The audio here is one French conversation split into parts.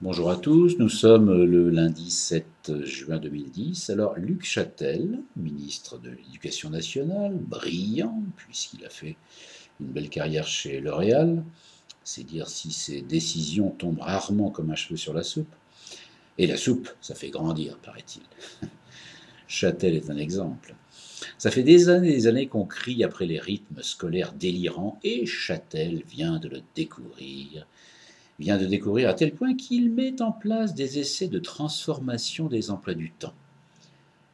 Bonjour à tous, nous sommes le lundi 7 juin 2010. Alors Luc Châtel, ministre de l'Éducation nationale, brillant puisqu'il a fait une belle carrière chez L'Oréal, c'est dire si ses décisions tombent rarement comme un cheveu sur la soupe. Et la soupe, ça fait grandir, paraît-il. Châtel est un exemple. Ça fait des années qu'on crie après les rythmes scolaires délirants et Châtel vient de découvrir à tel point qu'il met en place des essais de transformation des emplois du temps.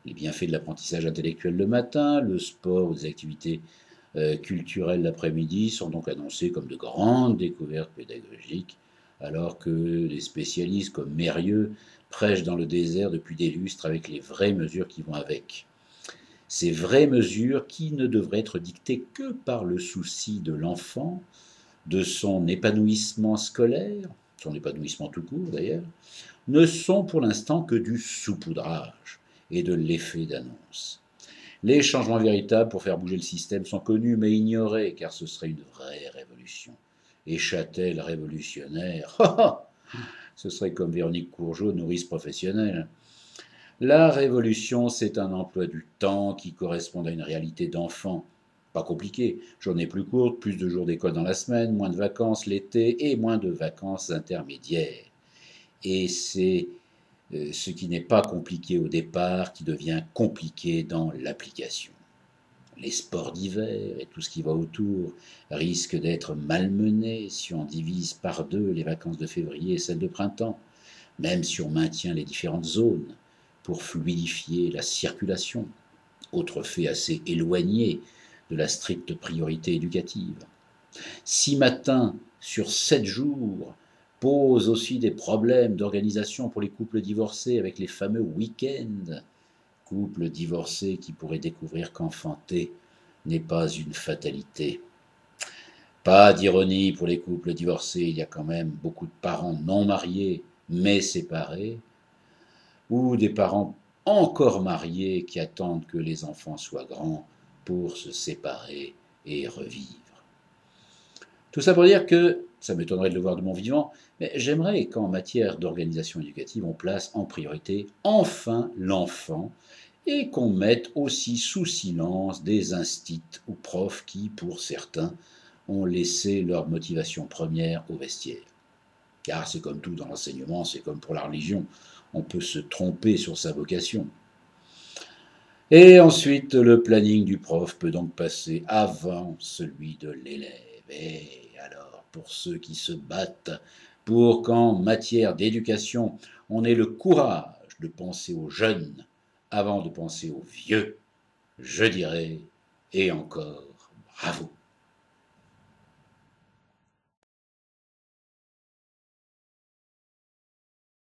Les bienfaits de l'apprentissage intellectuel le matin, le sport ou des activités culturelles l'après-midi sont donc annoncés comme de grandes découvertes pédagogiques, alors que les spécialistes comme Mérieux prêchent dans le désert depuis des lustres avec les vraies mesures qui vont avec. Ces vraies mesures qui ne devraient être dictées que par le souci de l'enfant, de son épanouissement scolaire, son épanouissement tout court d'ailleurs, ne sont pour l'instant que du saupoudrage et de l'effet d'annonce. Les changements véritables pour faire bouger le système sont connus mais ignorés, car ce serait une vraie révolution. Et Châtel révolutionnaire, ce serait comme Véronique Courgeot, nourrice professionnelle. La révolution, c'est un emploi du temps qui correspond à une réalité d'enfant. Pas compliqué, journée plus courte, plus de jours d'école dans la semaine, moins de vacances l'été et moins de vacances intermédiaires. Et c'est ce qui n'est pas compliqué au départ qui devient compliqué dans l'application. Les sports d'hiver et tout ce qui va autour risquent d'être malmenés si on divise par deux les vacances de février et celles de printemps, même si on maintient les différentes zones pour fluidifier la circulation, autre fait assez éloigné de la stricte priorité éducative. 6 matins sur 7 jours posent aussi des problèmes d'organisation pour les couples divorcés avec les fameux week-ends. Couples divorcés qui pourraient découvrir qu'enfanter n'est pas une fatalité. Pas d'ironie pour les couples divorcés, il y a quand même beaucoup de parents non mariés mais séparés, ou des parents encore mariés qui attendent que les enfants soient grands pour se séparer et revivre. Tout ça pour dire que, ça m'étonnerait de le voir de mon vivant, mais j'aimerais qu'en matière d'organisation éducative, on place en priorité enfin l'enfant et qu'on mette aussi sous silence des instits ou profs qui, pour certains, ont laissé leur motivation première au vestiaire. Car c'est comme tout dans l'enseignement, c'est comme pour la religion, on peut se tromper sur sa vocation. Et ensuite, le planning du prof peut donc passer avant celui de l'élève. Et alors, pour ceux qui se battent pour qu'en matière d'éducation, on ait le courage de penser aux jeunes avant de penser aux vieux, je dirais, et encore, bravo.